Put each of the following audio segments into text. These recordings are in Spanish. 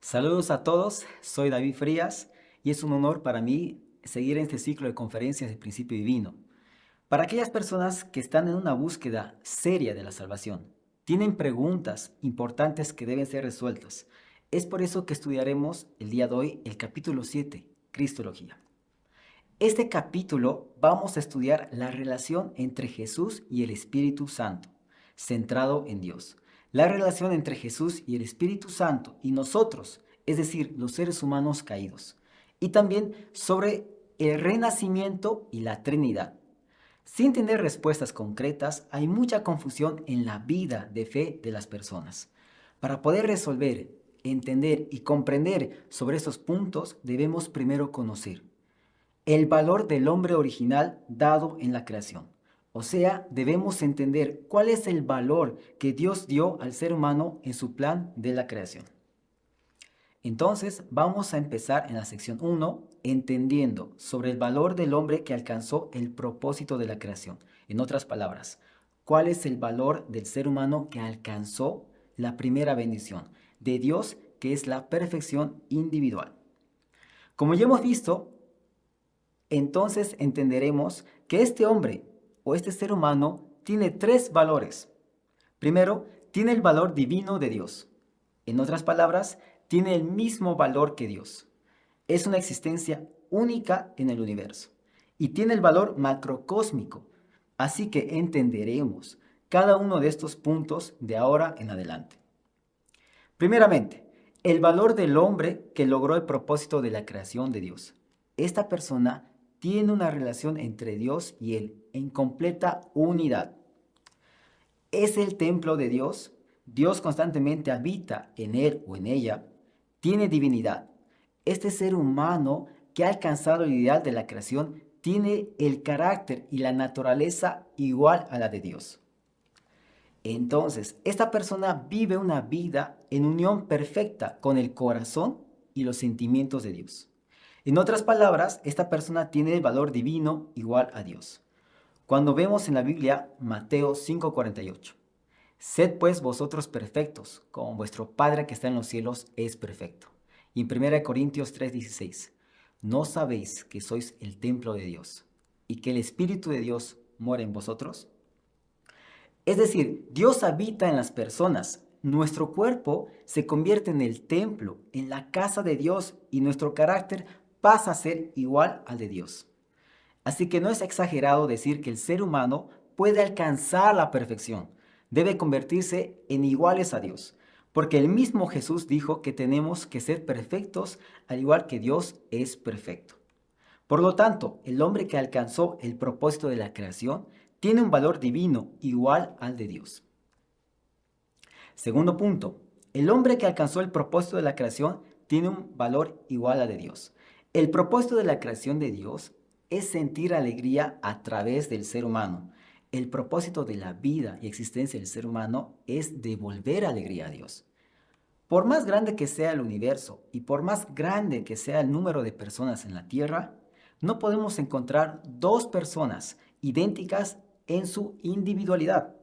Saludos a todos, soy David Frías y es un honor para mí seguir en este ciclo de conferencias del principio divino. Para aquellas personas que están en una búsqueda seria de la salvación, tienen preguntas importantes que deben ser resueltas. Es por eso que estudiaremos el día de hoy el capítulo 7, Cristología. Este capítulo vamos a estudiar la relación entre Jesús y el Espíritu Santo, centrado en Dios. La relación entre Jesús y el Espíritu Santo y nosotros, es decir, los seres humanos caídos. Y también sobre el renacimiento y la Trinidad. Sin tener respuestas concretas, hay mucha confusión en la vida de fe de las personas. Para poder resolver, entender y comprender sobre estos puntos, debemos primero conocer el valor del hombre original dado en la creación. O sea, debemos entender cuál es el valor que Dios dio al ser humano en su plan de la creación. Entonces, vamos a empezar en la sección 1, entendiendo sobre el valor del hombre que alcanzó el propósito de la creación. En otras palabras, ¿cuál es el valor del ser humano que alcanzó la primera bendición de Dios, que es la perfección individual? Como ya hemos visto, entonces entenderemos que este hombre o este ser humano tiene tres valores. Primero, tiene el valor divino de Dios. En otras palabras, tiene el mismo valor que Dios. Es una existencia única en el universo y tiene el valor macrocósmico. Así que entenderemos cada uno de estos puntos de ahora en adelante. Primeramente, el valor del hombre que logró el propósito de la creación de Dios. Esta persona tiene una relación entre Dios y él en completa unidad. Es el templo de Dios. Dios constantemente habita en él o en ella. Tiene divinidad. Este ser humano que ha alcanzado el ideal de la creación tiene el carácter y la naturaleza igual a la de Dios. Entonces, esta persona vive una vida en unión perfecta con el corazón y los sentimientos de Dios. En otras palabras, esta persona tiene el valor divino igual a Dios. Cuando vemos en la Biblia Mateo 5:48, sed pues vosotros perfectos, como vuestro Padre que está en los cielos es perfecto. Y en 1 Corintios 3:16, ¿no sabéis que sois el templo de Dios y que el Espíritu de Dios mora en vosotros? Es decir, Dios habita en las personas. Nuestro cuerpo se convierte en el templo, en la casa de Dios, y nuestro carácter pasa a ser igual al de Dios. Así que no es exagerado decir que el ser humano puede alcanzar la perfección. Debe convertirse en iguales a Dios, porque el mismo Jesús dijo que tenemos que ser perfectos al igual que Dios es perfecto. Por lo tanto, el hombre que alcanzó el propósito de la creación tiene un valor divino igual al de Dios. Segundo punto, el hombre que alcanzó el propósito de la creación tiene un valor igual al de Dios. El propósito de la creación de Dios es sentir alegría a través del ser humano. El propósito de la vida y existencia del ser humano es devolver alegría a Dios. Por más grande que sea el universo y por más grande que sea el número de personas en la Tierra, no podemos encontrar dos personas idénticas en su individualidad.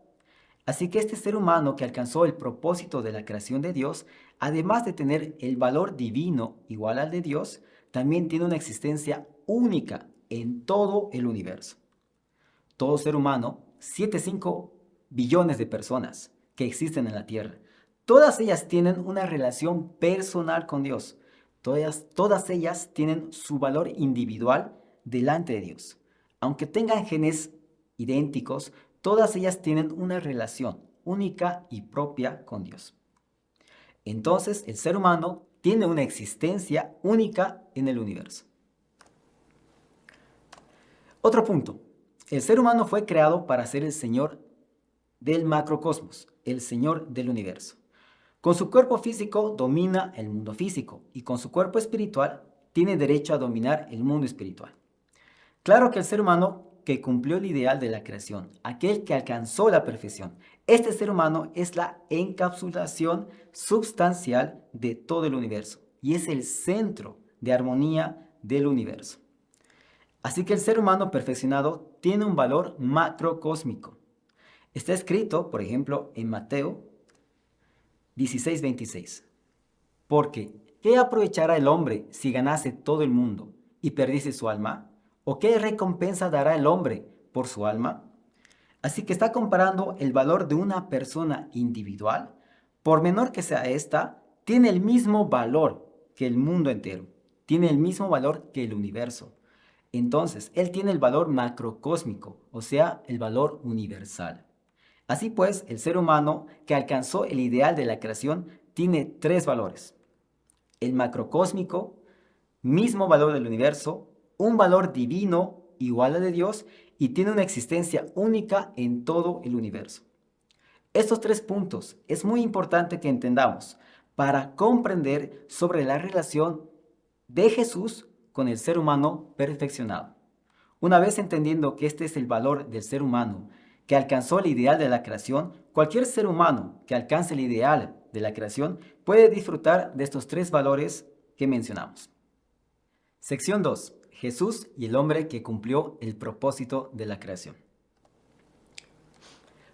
Así que este ser humano que alcanzó el propósito de la creación de Dios, además de tener el valor divino igual al de Dios, también tiene una existencia única en todo el universo. Todo ser humano, 7,5 billones de personas que existen en la Tierra, todas ellas tienen una relación personal con Dios. Todas ellas tienen su valor individual delante de Dios. Aunque tengan genes idénticos, todas ellas tienen una relación única y propia con Dios. Entonces, el ser humano tiene una existencia única en el universo. Otro punto. El ser humano fue creado para ser el Señor del macrocosmos, el Señor del universo. Con su cuerpo físico domina el mundo físico y con su cuerpo espiritual tiene derecho a dominar el mundo espiritual. Claro que el ser humano que cumplió el ideal de la creación, aquel que alcanzó la perfección, este ser humano es la encapsulación substancial de todo el universo y es el centro de armonía del universo. Así que el ser humano perfeccionado tiene un valor macrocósmico. Está escrito, por ejemplo, en Mateo 16:26. Porque ¿qué aprovechará el hombre si ganase todo el mundo y perdiese su alma? ¿O qué recompensa dará el hombre por su alma? Así que está comparando el valor de una persona individual, por menor que sea esta, tiene el mismo valor que el mundo entero, tiene el mismo valor que el universo. Entonces, él tiene el valor macrocósmico, o sea, el valor universal. Así pues, el ser humano que alcanzó el ideal de la creación tiene tres valores. El macrocósmico, mismo valor del universo, un valor divino igual al de Dios y tiene una existencia única en todo el universo. Estos tres puntos es muy importante que entendamos para comprender sobre la relación de Jesús con el ser humano perfeccionado. Una vez entendiendo que este es el valor del ser humano que alcanzó el ideal de la creación, cualquier ser humano que alcance el ideal de la creación puede disfrutar de estos tres valores que mencionamos. Sección 2. Jesús y el hombre que cumplió el propósito de la creación.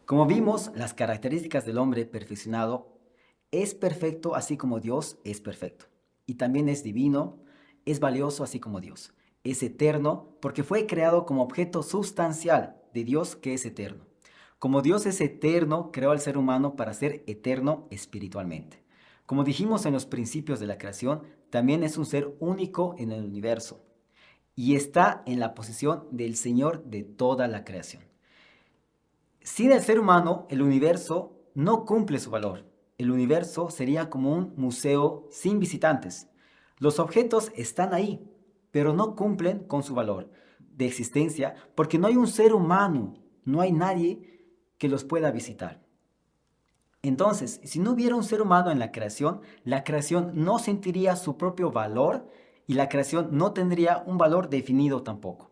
Como vimos, las características del hombre perfeccionado es perfecto así como Dios es perfecto. Y también es divino, es valioso así como Dios. Es eterno porque fue creado como objeto sustancial de Dios que es eterno. Como Dios es eterno, creó al ser humano para ser eterno espiritualmente. Como dijimos en los principios de la creación, también es un ser único en el universo y está en la posición del Señor de toda la creación. Sin el ser humano, el universo no cumple su valor. El universo sería como un museo sin visitantes. Los objetos están ahí, pero no cumplen con su valor de existencia porque no hay un ser humano, no hay nadie que los pueda visitar. Entonces, si no hubiera un ser humano en la creación no sentiría su propio valor y la creación no tendría un valor definido tampoco.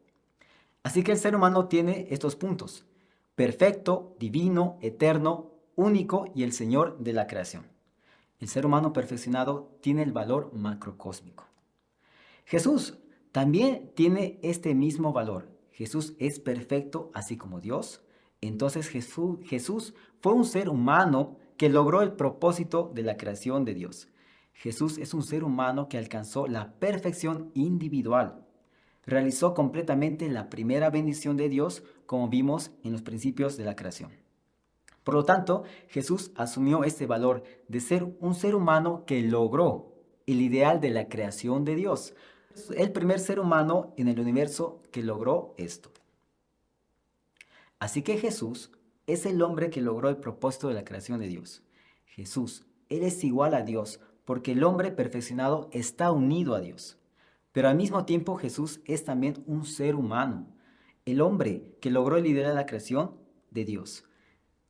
Así que el ser humano tiene estos puntos: perfecto, divino, eterno, único y el Señor de la creación. El ser humano perfeccionado tiene el valor macrocósmico. Jesús también tiene este mismo valor. Jesús es perfecto así como Dios. Entonces Jesús fue un ser humano que logró el propósito de la creación de Dios. Jesús es un ser humano que alcanzó la perfección individual. Realizó completamente la primera bendición de Dios, como vimos en los principios de la creación. Por lo tanto, Jesús asumió este valor de ser un ser humano que logró el ideal de la creación de Dios. Es el primer ser humano en el universo que logró esto. Así que Jesús es el hombre que logró el propósito de la creación de Dios. Jesús, Él es igual a Dios porque el hombre perfeccionado está unido a Dios. Pero al mismo tiempo Jesús es también un ser humano, el hombre que logró el ideal de la creación de Dios.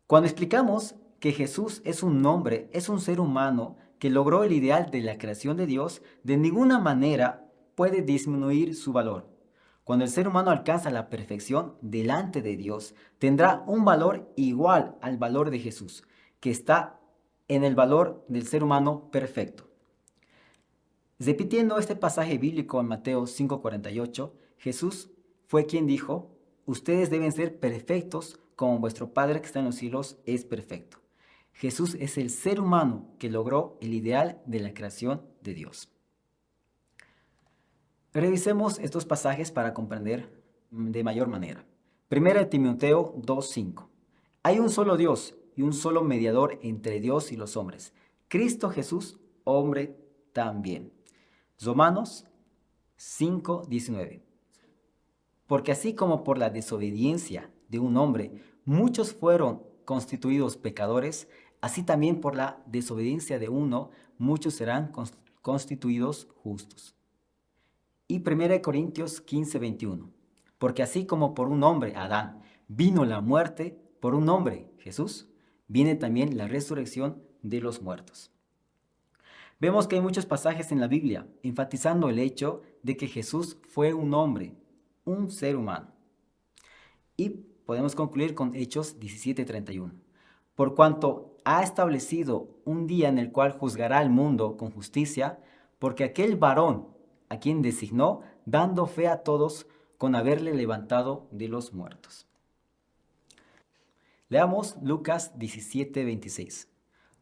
Cuando explicamos que Jesús es un hombre, es un ser humano que logró el ideal de la creación de Dios, de ninguna manera puede disminuir su valor. Cuando el ser humano alcanza la perfección delante de Dios, tendrá un valor igual al valor de Jesús, que está en el valor del ser humano perfecto. Repitiendo este pasaje bíblico en Mateo 5:48, Jesús fue quien dijo: ustedes deben ser perfectos como vuestro Padre que está en los cielos es perfecto. Jesús es el ser humano que logró el ideal de la creación de Dios. Revisemos estos pasajes para comprender de mayor manera. 1 Timoteo 2:5. Hay un solo Dios y un solo mediador entre Dios y los hombres, Cristo Jesús, hombre también. Romanos 5:19. Porque así como por la desobediencia de un hombre muchos fueron constituidos pecadores, así también por la desobediencia de uno muchos serán constituidos justos. Y 1 Corintios 15:21. Porque así como por un hombre, Adán, vino la muerte, por un hombre, Jesús, viene también la resurrección de los muertos. Vemos que hay muchos pasajes en la Biblia enfatizando el hecho de que Jesús fue un hombre, un ser humano. Y podemos concluir con Hechos 17:31. Por cuanto ha establecido un día en el cual juzgará al mundo con justicia, porque aquel varón a quien designó, dando fe a todos con haberle levantado de los muertos. Leamos Lucas 17:26.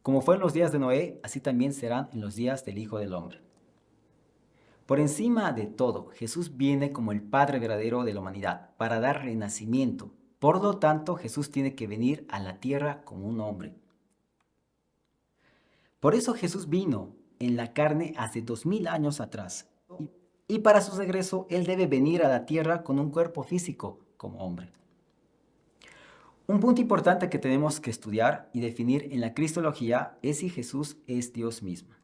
Como fue en los días de Noé, así también serán en los días del Hijo del Hombre. Por encima de todo, Jesús viene como el Padre verdadero de la humanidad para dar renacimiento. Por lo tanto, Jesús tiene que venir a la tierra como un hombre. Por eso Jesús vino en la carne hace 2000 años atrás. Y para su regreso, Él debe venir a la tierra con un cuerpo físico como hombre. Un punto importante que tenemos que estudiar y definir en la cristología es si Jesús es Dios mismo.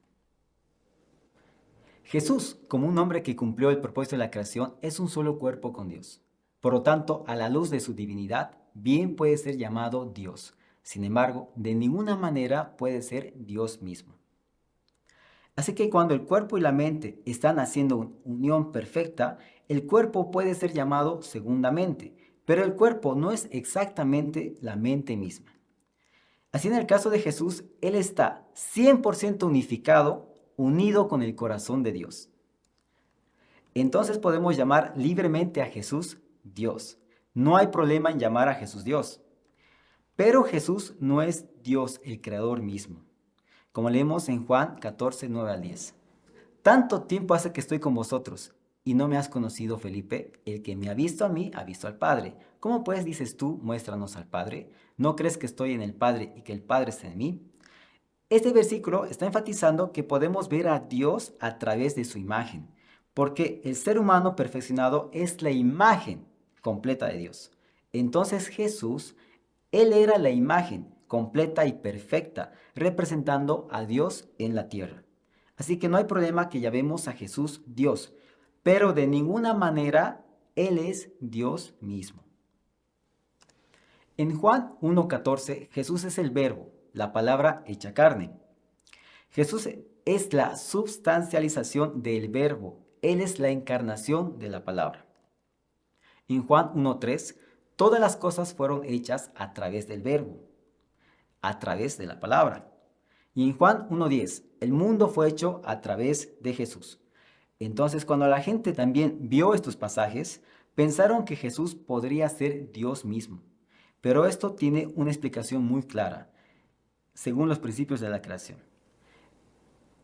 Jesús, como un hombre que cumplió el propósito de la creación, es un solo cuerpo con Dios. Por lo tanto, a la luz de su divinidad, bien puede ser llamado Dios. Sin embargo, de ninguna manera puede ser Dios mismo. Así que cuando el cuerpo y la mente están haciendo una unión perfecta, el cuerpo puede ser llamado segunda mente, pero el cuerpo no es exactamente la mente misma. Así en el caso de Jesús, Él está 100% unificado, unido con el corazón de Dios. Entonces podemos llamar libremente a Jesús Dios. No hay problema en llamar a Jesús Dios. Pero Jesús no es Dios, el Creador mismo. Como leemos en Juan 14, 9 al 10. Tanto tiempo hace que estoy con vosotros, y no me has conocido, Felipe. El que me ha visto a mí, ha visto al Padre. ¿Cómo pues dices tú, muéstranos al Padre? ¿No crees que estoy en el Padre y que el Padre está en mí? Este versículo está enfatizando que podemos ver a Dios a través de su imagen, porque el ser humano perfeccionado es la imagen completa de Dios. Entonces Jesús, Él era la imagen completa y perfecta, representando a Dios en la tierra. Así que no hay problema que llamemos a Jesús Dios, pero de ninguna manera Él es Dios mismo. En Juan 1:14, Jesús es el verbo, la palabra hecha carne. Jesús es la substancialización del verbo. Él es la encarnación de la palabra. En Juan 1:3, todas las cosas fueron hechas a través del verbo, a través de la palabra. Y en Juan 1:10, el mundo fue hecho a través de Jesús. Entonces, cuando la gente también vio estos pasajes, pensaron que Jesús podría ser Dios mismo. Pero esto tiene una explicación muy clara, según los principios de la creación.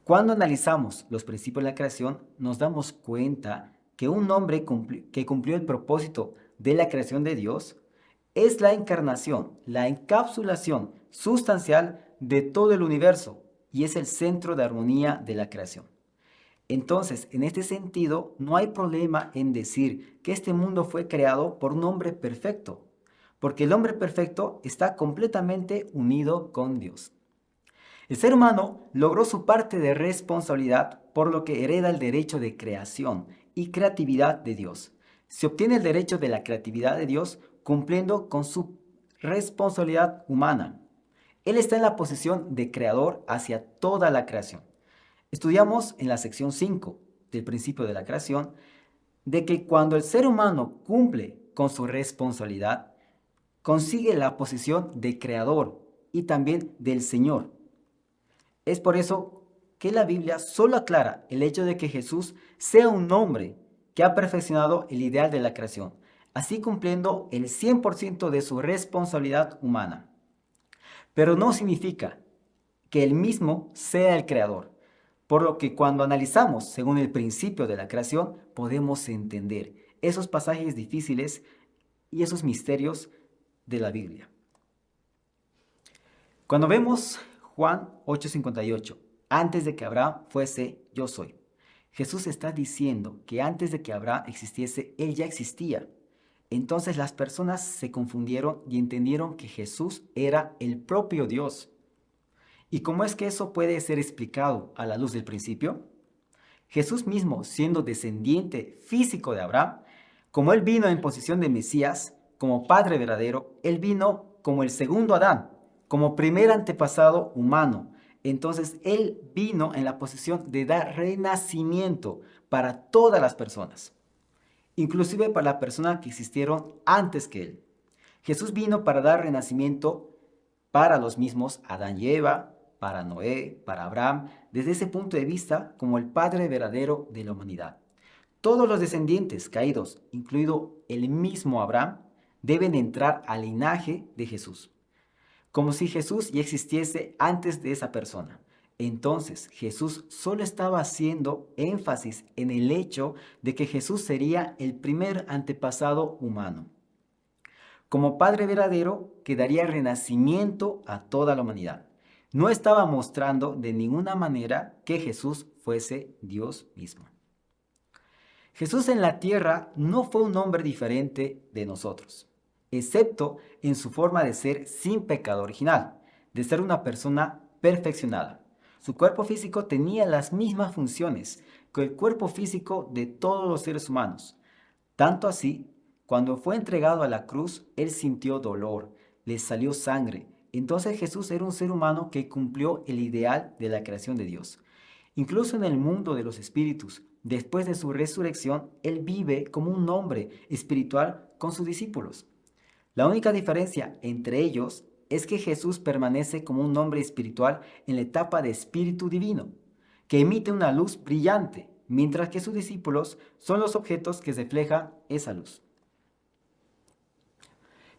Cuando analizamos los principios de la creación, nos damos cuenta que un hombre que cumplió el propósito de la creación de Dios es la encarnación, la encapsulación sustancial de todo el universo y es el centro de armonía de la creación. Entonces, en este sentido, no hay problema en decir que este mundo fue creado por un hombre perfecto, porque el hombre perfecto está completamente unido con Dios. El ser humano logró su parte de responsabilidad, por lo que hereda el derecho de creación y creatividad de Dios. Se obtiene el derecho de la creatividad de Dios cumpliendo con su responsabilidad humana. Él está en la posición de creador hacia toda la creación. Estudiamos en la sección 5 del principio de la creación de que cuando el ser humano cumple con su responsabilidad, consigue la posición de creador y también del Señor. Es por eso que la Biblia solo aclara el hecho de que Jesús sea un hombre que ha perfeccionado el ideal de la creación, así cumpliendo el 100% de su responsabilidad humana. Pero no significa que él mismo sea el creador, por lo que cuando analizamos según el principio de la creación, podemos entender esos pasajes difíciles y esos misterios de la Biblia. Cuando vemos Juan 8:58, antes de que Abraham fuese, yo soy. Jesús está diciendo que antes de que Abraham existiese, él ya existía. Entonces las personas se confundieron y entendieron que Jesús era el propio Dios. ¿Y cómo es que eso puede ser explicado a la luz del principio? Jesús mismo, siendo descendiente físico de Abraham, como él vino en posición de Mesías, como Padre verdadero, él vino como el segundo Adán, como primer antepasado humano. Entonces él vino en la posición de dar renacimiento para todas las personas, inclusive para las personas que existieron antes que él. Jesús vino para dar renacimiento para los mismos Adán y Eva, para Noé, para Abraham, desde ese punto de vista como el Padre verdadero de la humanidad. Todos los descendientes caídos, incluido el mismo Abraham, deben entrar al linaje de Jesús, como si Jesús ya existiese antes de esa persona. Entonces, Jesús solo estaba haciendo énfasis en el hecho de que Jesús sería el primer antepasado humano. Como Padre verdadero, que daría renacimiento a toda la humanidad. No estaba mostrando de ninguna manera que Jesús fuese Dios mismo. Jesús en la tierra no fue un hombre diferente de nosotros, excepto en su forma de ser sin pecado original, de ser una persona perfeccionada. Su cuerpo físico tenía las mismas funciones que el cuerpo físico de todos los seres humanos. Tanto así, cuando fue entregado a la cruz, él sintió dolor, le salió sangre. Entonces Jesús era un ser humano que cumplió el ideal de la creación de Dios. Incluso en el mundo de los espíritus, después de su resurrección, él vive como un hombre espiritual con sus discípulos. La única diferencia entre ellos es que Jesús permanece como un hombre espiritual en la etapa de espíritu divino, que emite una luz brillante, mientras que sus discípulos son los objetos que reflejan esa luz.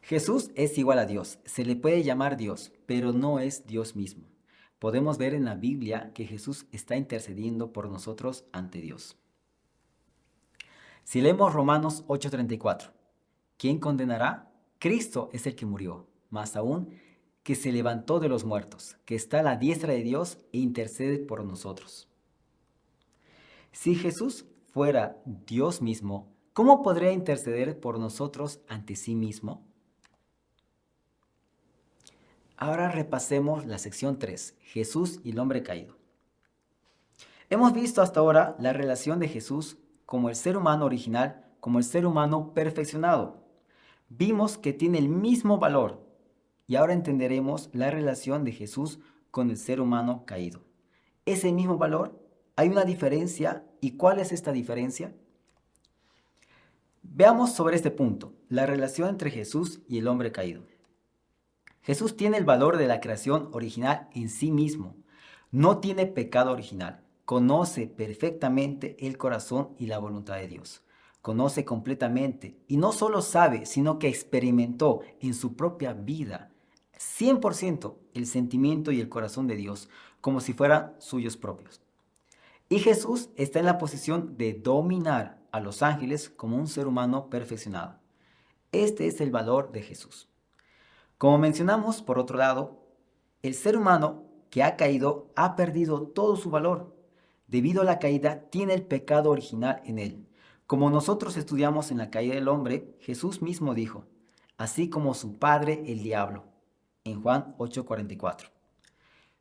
Jesús es igual a Dios, se le puede llamar Dios, pero no es Dios mismo. Podemos ver en la Biblia que Jesús está intercediendo por nosotros ante Dios. Si leemos Romanos 8:34, ¿quién condenará? Cristo es el que murió, más aún que se levantó de los muertos, que está a la diestra de Dios e intercede por nosotros. Si Jesús fuera Dios mismo, ¿cómo podría interceder por nosotros ante sí mismo? Ahora repasemos la sección 3, Jesús y el hombre caído. Hemos visto hasta ahora la relación de Jesús como el ser humano original, como el ser humano perfeccionado. Vimos que tiene el mismo valor y ahora entenderemos la relación de Jesús con el ser humano caído. ¿Ese mismo valor? ¿Hay una diferencia? ¿Y cuál es esta diferencia? Veamos sobre este punto, la relación entre Jesús y el hombre caído. Jesús tiene el valor de la creación original en sí mismo. No tiene pecado original. Conoce perfectamente el corazón y la voluntad de Dios. Conoce completamente y no solo sabe, sino que experimentó en su propia vida 100% el sentimiento y el corazón de Dios como si fueran suyos propios. Y Jesús está en la posición de dominar a los ángeles como un ser humano perfeccionado. Este es el valor de Jesús. Como mencionamos, por otro lado, el ser humano que ha caído ha perdido todo su valor. Debido a la caída, tiene el pecado original en él. Como nosotros estudiamos en la caída del hombre, Jesús mismo dijo, así como su padre el diablo, en Juan 8:44.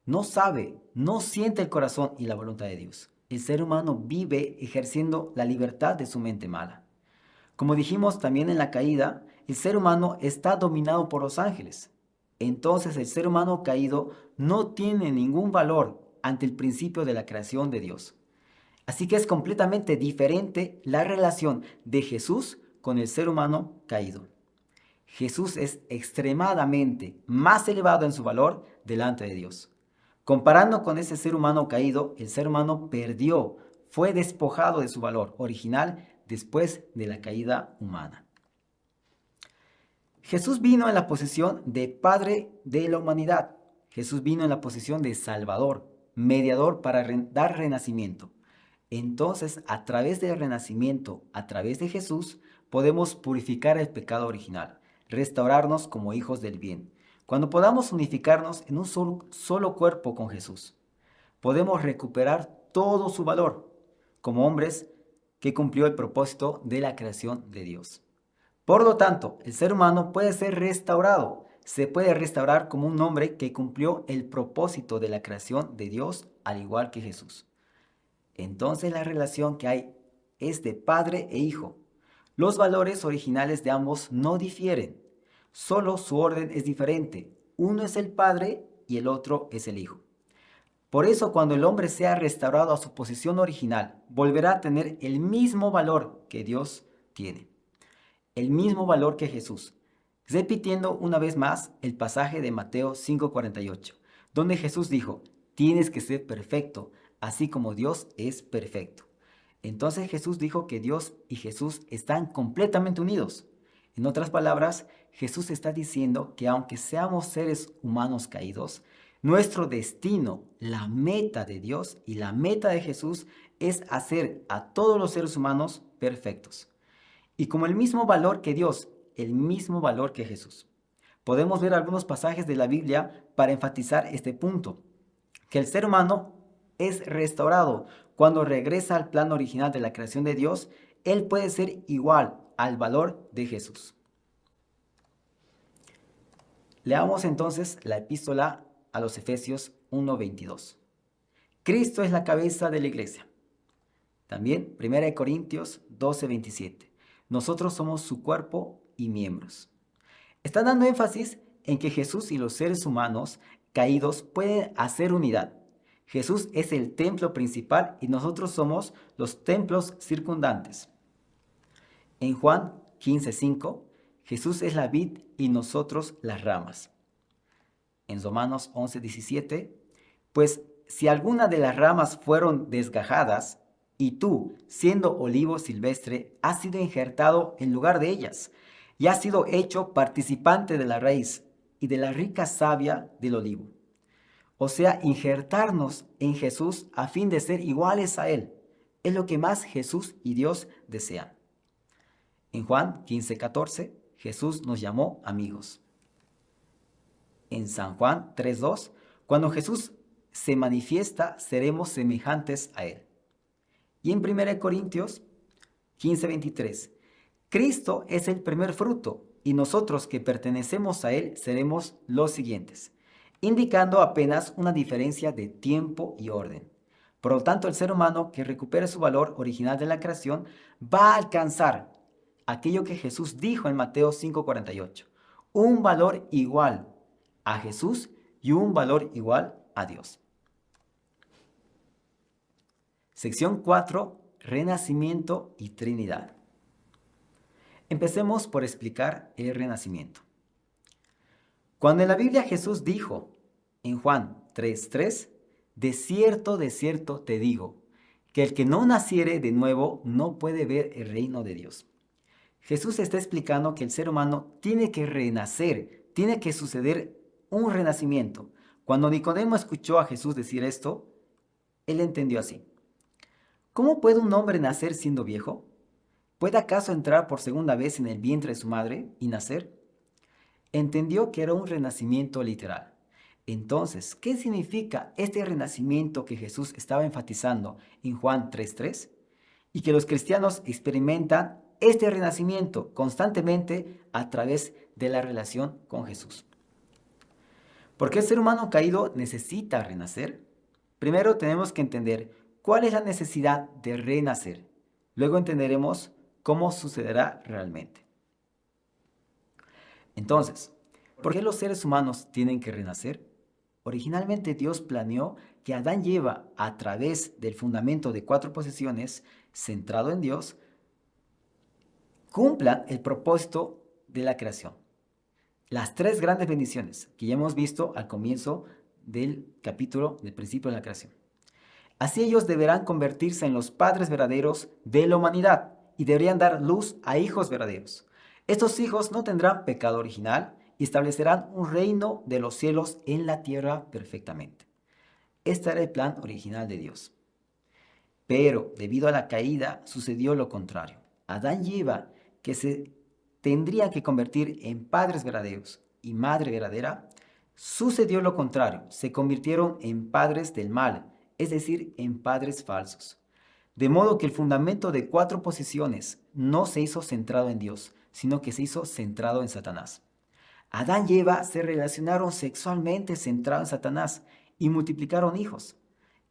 No sabe, no siente el corazón y la voluntad de Dios. El ser humano vive ejerciendo la libertad de su mente mala. Como dijimos también en la caída, el ser humano está dominado por los ángeles. Entonces el ser humano caído no tiene ningún valor ante el principio de la creación de Dios. Así que es completamente diferente la relación de Jesús con el ser humano caído. Jesús es extremadamente más elevado en su valor delante de Dios. Comparando con ese ser humano caído, el ser humano perdió, fue despojado de su valor original después de la caída humana. Jesús vino en la posición de Padre de la humanidad. Jesús vino en la posición de Salvador, mediador para dar renacimiento. Entonces, a través del renacimiento, a través de Jesús, podemos purificar el pecado original, restaurarnos como hijos del bien. Cuando podamos unificarnos en un solo cuerpo con Jesús, podemos recuperar todo su valor como hombres que cumplió el propósito de la creación de Dios. Por lo tanto, el ser humano puede ser restaurado. Se puede restaurar como un hombre que cumplió el propósito de la creación de Dios, al igual que Jesús. Entonces la relación que hay es de padre e hijo. Los valores originales de ambos no difieren, solo su orden es diferente. Uno es el padre y el otro es el hijo. Por eso cuando el hombre sea restaurado a su posición original, volverá a tener el mismo valor que Dios tiene, el mismo valor que Jesús. Repitiendo una vez más el pasaje de Mateo 5:48, donde Jesús dijo, tienes que ser perfecto, así como Dios es perfecto. Entonces Jesús dijo que Dios y Jesús están completamente unidos. En otras palabras, Jesús está diciendo que aunque seamos seres humanos caídos, Nuestro destino, la meta de Dios y la meta de Jesús es hacer a todos los seres humanos perfectos. Y como el mismo valor que Dios, el mismo valor que Jesús. Podemos ver algunos pasajes de la Biblia para enfatizar este punto, que el ser humano es restaurado. Cuando regresa al plan original de la creación de Dios, él puede ser igual al valor de Jesús. Leamos entonces la epístola a los Efesios 1:22. Cristo es la cabeza de la iglesia. También 1 Corintios 12:27. Nosotros somos su cuerpo y miembros. Está dando énfasis en que Jesús y los seres humanos caídos pueden hacer unidad. Jesús es el templo principal y nosotros somos los templos circundantes. En Juan 15:5, Jesús es la vid y nosotros las ramas. En Romanos 11:17, pues si alguna de las ramas fueron desgajadas, y tú, siendo olivo silvestre, has sido injertado en lugar de ellas, y has sido hecho participante de la raíz y de la rica savia del olivo. O sea, injertarnos en Jesús a fin de ser iguales a Él. Es lo que más Jesús y Dios desean. En Juan 15:14, Jesús nos llamó amigos. En San Juan 3:2, cuando Jesús se manifiesta, seremos semejantes a Él. Y en 1 Corintios 15:23, Cristo es el primer fruto y nosotros que pertenecemos a Él seremos los siguientes, indicando apenas una diferencia de tiempo y orden. Por lo tanto, el ser humano que recupere su valor original de la creación va a alcanzar aquello que Jesús dijo en Mateo 5:48, un valor igual a Jesús y un valor igual a Dios. Sección 4, Renacimiento y Trinidad. Empecemos por explicar el renacimiento. Cuando en la Biblia Jesús dijo en Juan 3:3, de cierto te digo, que el que no naciere de nuevo no puede ver el reino de Dios. Jesús está explicando que el ser humano tiene que renacer, tiene que suceder un renacimiento. Cuando Nicodemo escuchó a Jesús decir esto, él entendió así. ¿Cómo puede un hombre nacer siendo viejo? ¿Puede acaso entrar por segunda vez en el vientre de su madre y nacer? Entendió que era un renacimiento literal. Entonces, ¿qué significa este renacimiento que Jesús estaba enfatizando en Juan 3:3? Y que los cristianos experimentan este renacimiento constantemente a través de la relación con Jesús. ¿Por qué el ser humano caído necesita renacer? Primero tenemos que entender cuál es la necesidad de renacer. Luego entenderemos cómo sucederá realmente. Entonces, ¿por qué los seres humanos tienen que renacer? Originalmente Dios planeó que Adán y Eva, a través del fundamento de 4 posesiones, centrado en Dios, cumplan el propósito de la creación. Las 3 grandes bendiciones que ya hemos visto al comienzo del capítulo del principio de la creación. Así ellos deberán convertirse en los padres verdaderos de la humanidad y deberían dar luz a hijos verdaderos. Estos hijos no tendrán pecado original y establecerán un reino de los cielos en la tierra perfectamente. Este era el plan original de Dios. Pero debido a la caída sucedió lo contrario. Adán y Eva, que se tendrían que convertir en padres verdaderos y madre verdadera, sucedió lo contrario. Se convirtieron en padres del mal, es decir, en padres falsos. De modo que el fundamento de 4 posesiones no se hizo centrado en Dios, sino que se hizo centrado en Satanás. Adán y Eva se relacionaron sexualmente centrados en Satanás y multiplicaron hijos.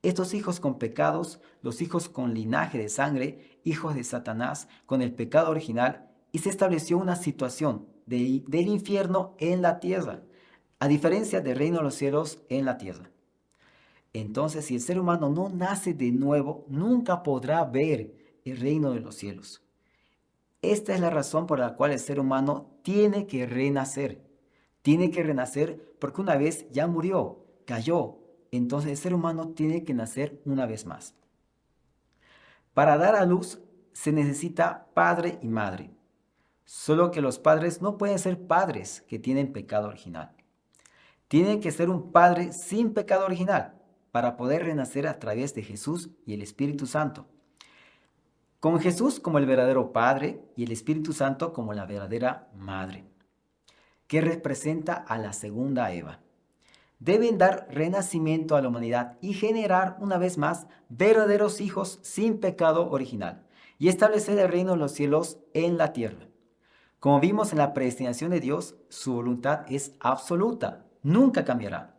Estos hijos con pecados, los hijos con linaje de sangre, hijos de Satanás, con el pecado original, y se estableció una situación del infierno en la tierra, a diferencia del reino de los cielos en la tierra. Entonces, si el ser humano no nace de nuevo, nunca podrá ver el reino de los cielos. Esta es la razón por la cual el ser humano tiene que renacer. Tiene que renacer porque una vez ya murió, cayó. Entonces el ser humano tiene que nacer una vez más. Para dar a luz se necesita padre y madre. Solo que los padres no pueden ser padres que tienen pecado original. Tiene que ser un padre sin pecado original para poder renacer a través de Jesús y el Espíritu Santo. Con Jesús como el verdadero Padre y el Espíritu Santo como la verdadera Madre, que representa a la segunda Eva. Deben dar renacimiento a la humanidad y generar una vez más verdaderos hijos sin pecado original y establecer el reino de los cielos en la tierra. Como vimos en la predestinación de Dios, su voluntad es absoluta, nunca cambiará.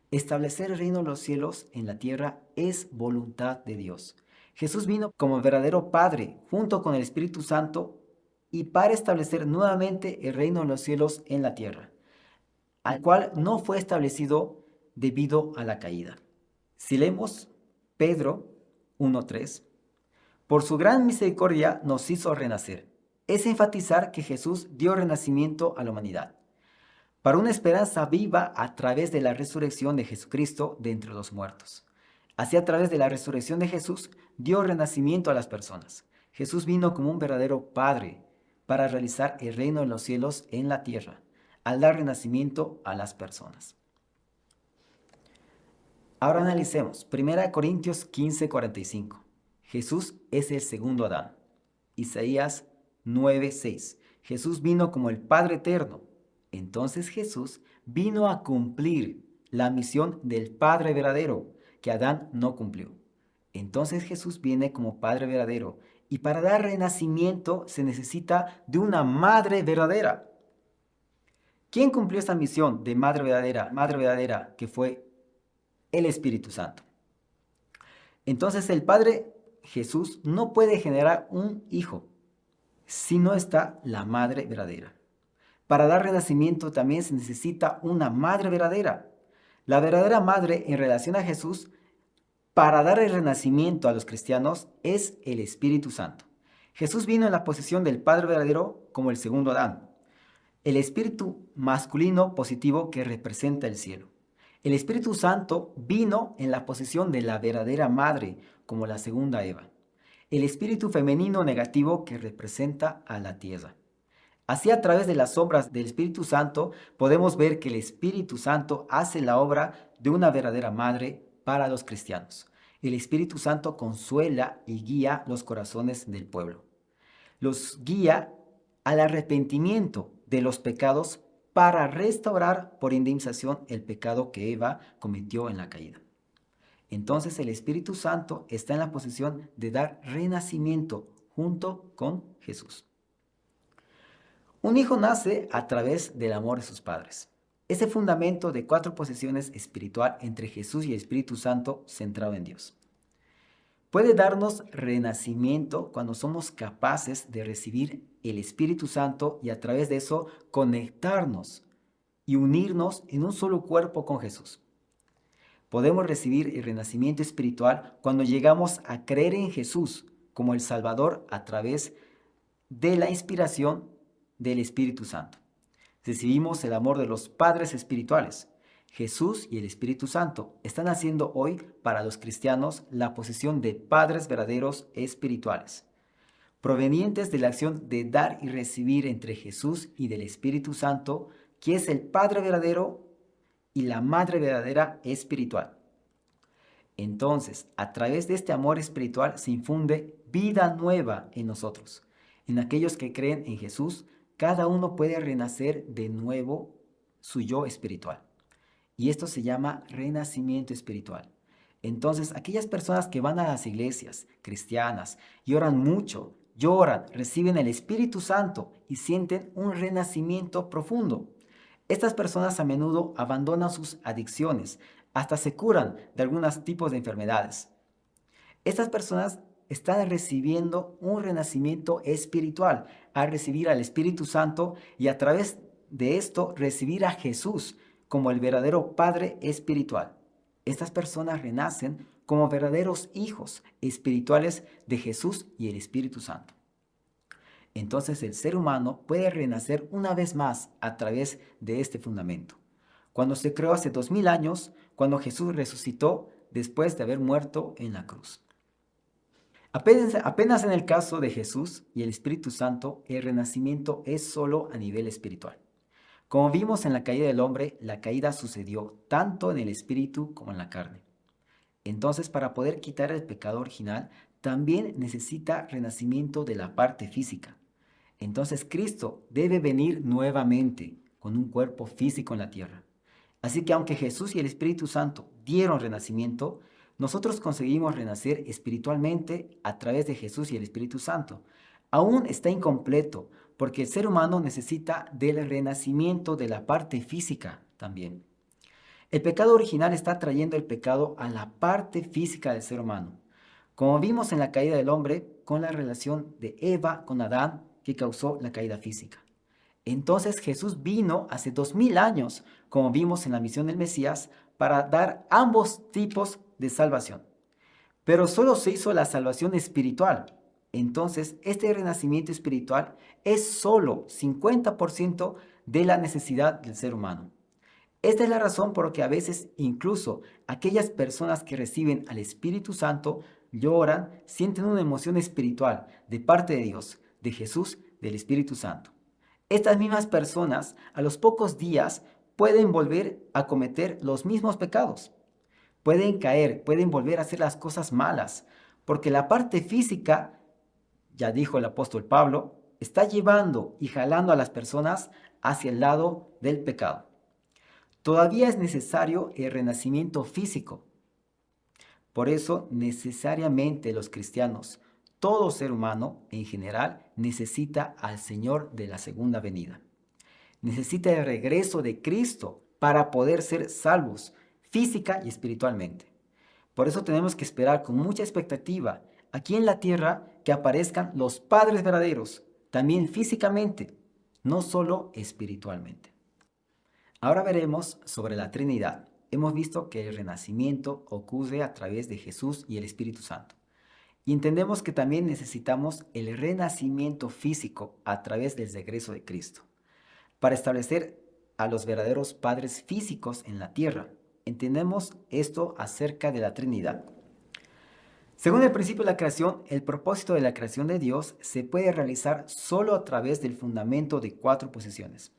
Establecer el reino de los cielos en la tierra es voluntad de Dios. Jesús vino como verdadero Padre junto con el Espíritu Santo y para establecer nuevamente el reino de los cielos en la tierra, al cual no fue establecido debido a la caída. Si leemos Pedro 1:3, por su gran misericordia nos hizo renacer. Es enfatizar que Jesús dio renacimiento a la humanidad, para una esperanza viva a través de la resurrección de Jesucristo de entre los muertos. Así, a través de la resurrección de Jesús, dio renacimiento a las personas. Jesús vino como un verdadero Padre para realizar el reino de los cielos en la tierra, al dar renacimiento a las personas. Ahora analicemos 1 Corintios 15:45. Jesús es el segundo Adán. Isaías 9:6. Jesús vino como el Padre eterno. Entonces Jesús vino a cumplir la misión del Padre verdadero que Adán no cumplió. Entonces Jesús viene como Padre verdadero y para dar renacimiento se necesita de una Madre verdadera. ¿Quién cumplió esta misión de Madre verdadera? Madre verdadera, que fue el Espíritu Santo. Entonces el Padre Jesús no puede generar un hijo si no está la Madre verdadera. Para dar renacimiento también se necesita una Madre verdadera. La verdadera Madre en relación a Jesús para dar el renacimiento a los cristianos es el Espíritu Santo. Jesús vino en la posición del Padre verdadero como el segundo Adán, el espíritu masculino positivo que representa el cielo. El Espíritu Santo vino en la posición de la verdadera Madre como la segunda Eva, el espíritu femenino negativo que representa a la tierra. Así, a través de las obras del Espíritu Santo, podemos ver que el Espíritu Santo hace la obra de una verdadera madre para los cristianos. El Espíritu Santo consuela y guía los corazones del pueblo. Los guía al arrepentimiento de los pecados para restaurar por indemnización el pecado que Eva cometió en la caída. Entonces el Espíritu Santo está en la posición de dar renacimiento junto con Jesús. Un hijo nace a través del amor de sus padres. Ese fundamento de 4 posesiones espiritual entre Jesús y el Espíritu Santo centrado en Dios. Puede darnos renacimiento cuando somos capaces de recibir el Espíritu Santo y a través de eso conectarnos y unirnos en un solo cuerpo con Jesús. Podemos recibir el renacimiento espiritual cuando llegamos a creer en Jesús como el Salvador a través de la inspiración del Espíritu Santo. Recibimos el amor de los padres espirituales. Jesús y el Espíritu Santo están haciendo hoy para los cristianos la posición de padres verdaderos espirituales, provenientes de la acción de dar y recibir entre Jesús y del Espíritu Santo, que es el Padre verdadero y la Madre verdadera espiritual. Entonces, a través de este amor espiritual se infunde vida nueva en nosotros. En aquellos que creen en Jesús, cada uno puede renacer de nuevo su yo espiritual. Y esto se llama renacimiento espiritual. Entonces, aquellas personas que van a las iglesias cristianas y oran mucho, lloran, reciben el Espíritu Santo y sienten un renacimiento profundo. Estas personas a menudo abandonan sus adicciones, hasta se curan de algunos tipos de enfermedades. Estas personas están recibiendo un renacimiento espiritual al recibir al Espíritu Santo y a través de esto recibir a Jesús como el verdadero Padre espiritual. Estas personas renacen como verdaderos hijos espirituales de Jesús y el Espíritu Santo. Entonces el ser humano puede renacer una vez más a través de este fundamento. Cuando se creó hace 2000 años, cuando Jesús resucitó después de haber muerto en la cruz. Apenas en el caso de Jesús y el Espíritu Santo, el renacimiento es solo a nivel espiritual. Como vimos en la caída del hombre, la caída sucedió tanto en el espíritu como en la carne. Entonces, para poder quitar el pecado original, también necesita renacimiento de la parte física. Entonces, Cristo debe venir nuevamente con un cuerpo físico en la tierra. Así que aunque Jesús y el Espíritu Santo dieron renacimiento, nosotros conseguimos renacer espiritualmente a través de Jesús y el Espíritu Santo. Aún está incompleto porque el ser humano necesita del renacimiento de la parte física también. El pecado original está trayendo el pecado a la parte física del ser humano, como vimos en la caída del hombre con la relación de Eva con Adán que causó la caída física. Entonces Jesús vino hace 2000 años, como vimos en la misión del Mesías, para dar ambos tipos de salvación. Pero solo se hizo la salvación espiritual. Entonces, este renacimiento espiritual es solo 50% de la necesidad del ser humano. Esta es la razón por la que a veces incluso aquellas personas que reciben al Espíritu Santo lloran, sienten una emoción espiritual de parte de Dios, de Jesús, del Espíritu Santo. Estas mismas personas a los pocos días pueden volver a cometer los mismos pecados. Pueden caer, pueden volver a hacer las cosas malas, porque la parte física, ya dijo el apóstol Pablo, está llevando y jalando a las personas hacia el lado del pecado. Todavía es necesario el renacimiento físico. Por eso, necesariamente los cristianos, todo ser humano en general, necesita al Señor de la segunda venida. Necesita el regreso de Cristo para poder ser salvos física y espiritualmente. Por eso tenemos que esperar con mucha expectativa aquí en la tierra que aparezcan los padres verdaderos, también físicamente, no solo espiritualmente. Ahora veremos sobre la Trinidad. Hemos visto que el renacimiento ocurre a través de Jesús y el Espíritu Santo. Y entendemos que también necesitamos el renacimiento físico a través del regreso de Cristo, para establecer a los verdaderos padres físicos en la tierra. Entendemos esto acerca de la Trinidad. Según el principio de la creación, el propósito de la creación de Dios se puede realizar solo a través del fundamento de 4 posesiones.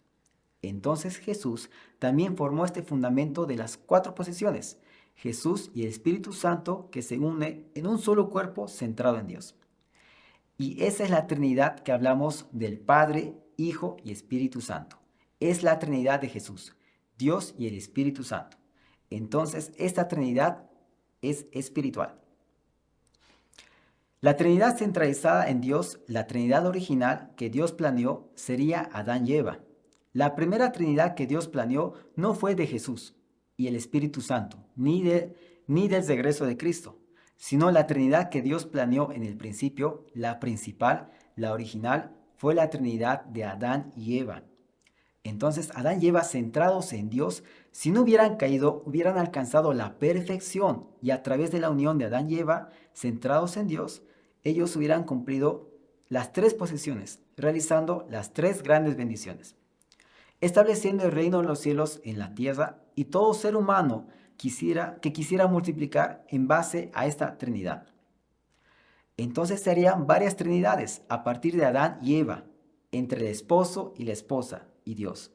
Entonces Jesús también formó este fundamento de las 4 posesiones, Jesús y el Espíritu Santo que se une en un solo cuerpo centrado en Dios. Y esa es la Trinidad que hablamos del Padre, Hijo y Espíritu Santo. Es la Trinidad de Jesús, Dios y el Espíritu Santo. Entonces esta Trinidad es espiritual. La Trinidad centralizada en Dios, la Trinidad original que Dios planeó, sería Adán y Eva. La primera Trinidad que Dios planeó no fue de Jesús y el Espíritu Santo, ni del regreso de Cristo, sino la Trinidad que Dios planeó en el principio, la principal, la original, fue la Trinidad de Adán y Eva. Entonces, Adán y Eva, centrados en Dios, si no hubieran caído, hubieran alcanzado la perfección y a través de la unión de Adán y Eva, centrados en Dios, ellos hubieran cumplido las 3 posesiones, realizando las 3 grandes bendiciones, estableciendo el reino de los cielos en la tierra y todo ser humano que quisiera multiplicar en base a esta Trinidad. Entonces serían varias Trinidades a partir de Adán y Eva, entre el esposo y la esposa y Dios.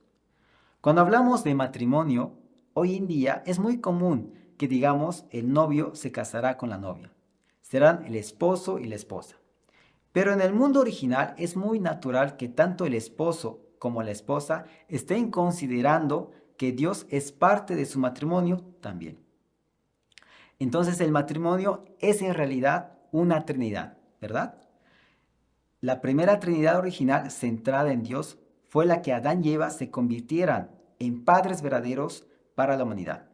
Cuando hablamos de matrimonio, hoy en día es muy común que digamos el novio se casará con la novia. Serán el esposo y la esposa. Pero en el mundo original es muy natural que tanto el esposo como la esposa estén considerando que Dios es parte de su matrimonio también. Entonces el matrimonio es en realidad una Trinidad, ¿verdad? La primera Trinidad original centrada en Dios fue la que Adán y Eva se convirtieran en padres verdaderos para la humanidad.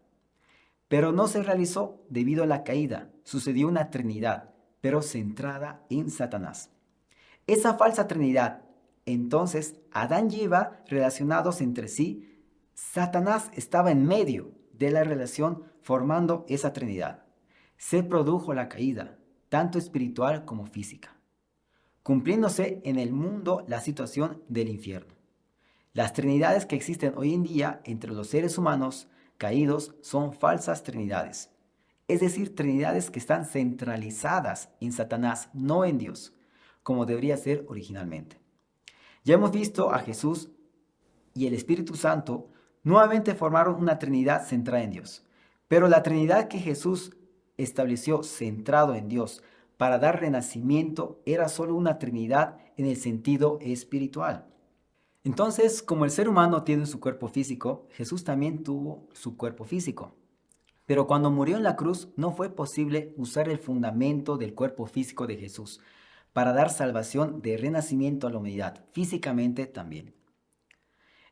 Pero no se realizó debido a la caída. Sucedió una Trinidad, pero centrada en Satanás. Esa falsa Trinidad, entonces Adán y Eva relacionados entre sí, Satanás estaba en medio de la relación formando esa Trinidad. Se produjo la caída, tanto espiritual como física, cumpliéndose en el mundo la situación del infierno. Las trinidades que existen hoy en día entre los seres humanos caídos son falsas trinidades, es decir, trinidades que están centralizadas en Satanás, no en Dios, como debería ser originalmente. Ya hemos visto a Jesús y el Espíritu Santo nuevamente formaron una Trinidad centrada en Dios. Pero la Trinidad que Jesús estableció centrado en Dios para dar renacimiento era solo una Trinidad en el sentido espiritual. Entonces, como el ser humano tiene su cuerpo físico, Jesús también tuvo su cuerpo físico. Pero cuando murió en la cruz no fue posible usar el fundamento del cuerpo físico de Jesús para dar salvación de renacimiento a la humanidad, físicamente también.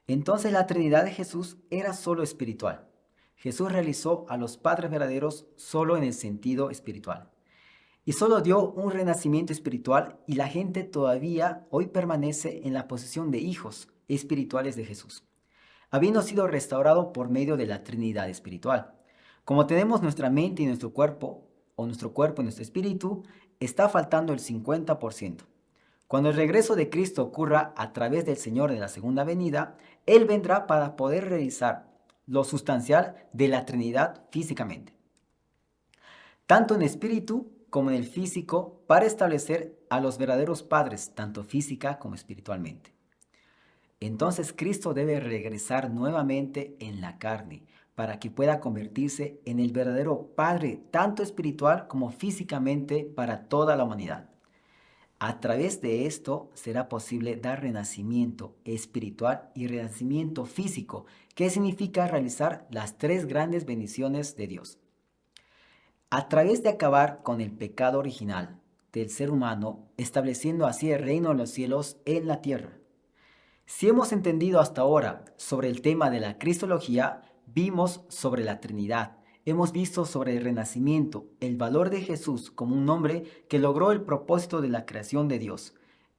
Entonces la Trinidad de Jesús era solo espiritual. Jesús realizó a los padres verdaderos solo en el sentido espiritual. Y solo dio un renacimiento espiritual y la gente todavía hoy permanece en la posición de hijos espirituales de Jesús, habiendo sido restaurado por medio de la Trinidad espiritual. Como tenemos nuestra mente y nuestro cuerpo, o nuestro cuerpo y nuestro espíritu, está faltando el 50%. Cuando el regreso de Cristo ocurra a través del Señor de la segunda venida, Él vendrá para poder realizar lo sustancial de la Trinidad físicamente, tanto en espíritu como en el físico, para establecer a los verdaderos padres, tanto física como espiritualmente. Entonces Cristo debe regresar nuevamente en la carne para que pueda convertirse en el verdadero Padre, tanto espiritual como físicamente, para toda la humanidad. A través de esto será posible dar renacimiento espiritual y renacimiento físico, que significa realizar las tres grandes bendiciones de Dios. A través de acabar con el pecado original del ser humano, estableciendo así el reino de los cielos en la tierra. Si hemos entendido hasta ahora sobre el tema de la cristología, vimos sobre la Trinidad, hemos visto sobre el renacimiento, el valor de Jesús como un hombre que logró el propósito de la creación de Dios.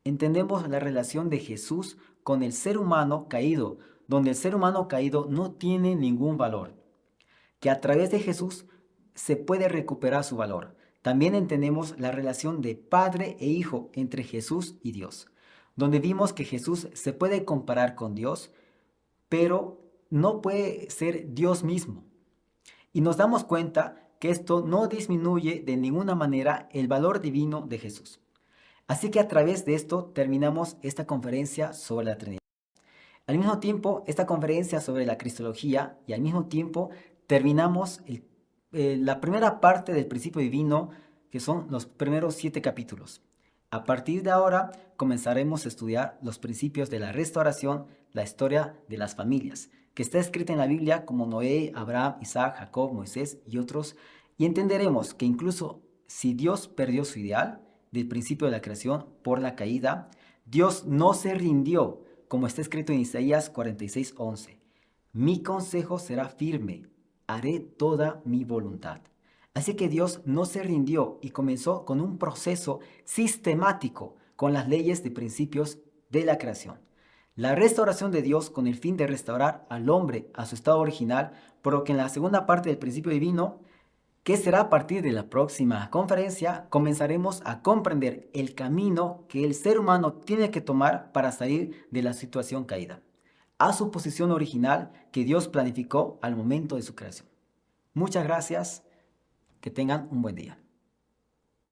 Entendemos la relación de Jesús con el ser humano caído, donde el ser humano caído no tiene ningún valor, que a través de Jesús se puede recuperar su valor. También entendemos la relación de padre e hijo entre Jesús y Dios, donde vimos que Jesús se puede comparar con Dios, pero no puede ser Dios mismo. Y nos damos cuenta que esto no disminuye de ninguna manera el valor divino de Jesús. Así que a través de esto terminamos esta conferencia sobre la Trinidad. Al mismo tiempo, esta conferencia sobre la cristología, y al mismo tiempo terminamos la primera parte del principio divino, que son los primeros 7 capítulos. A partir de ahora comenzaremos a estudiar los principios de la restauración, la historia de las familias, que está escrita en la Biblia como Noé, Abraham, Isaac, Jacob, Moisés y otros, y entenderemos que incluso si Dios perdió su ideal del principio de la creación por la caída, Dios no se rindió, como está escrito en Isaías 46:11. Mi consejo será firme, haré toda mi voluntad. Así que Dios no se rindió y comenzó con un proceso sistemático con las leyes de principios de la creación. La restauración de Dios con el fin de restaurar al hombre a su estado original, por lo que en la segunda parte del principio divino, que será a partir de la próxima conferencia, comenzaremos a comprender el camino que el ser humano tiene que tomar para salir de la situación caída, a su posición original que Dios planificó al momento de su creación. Muchas gracias, que tengan un buen día.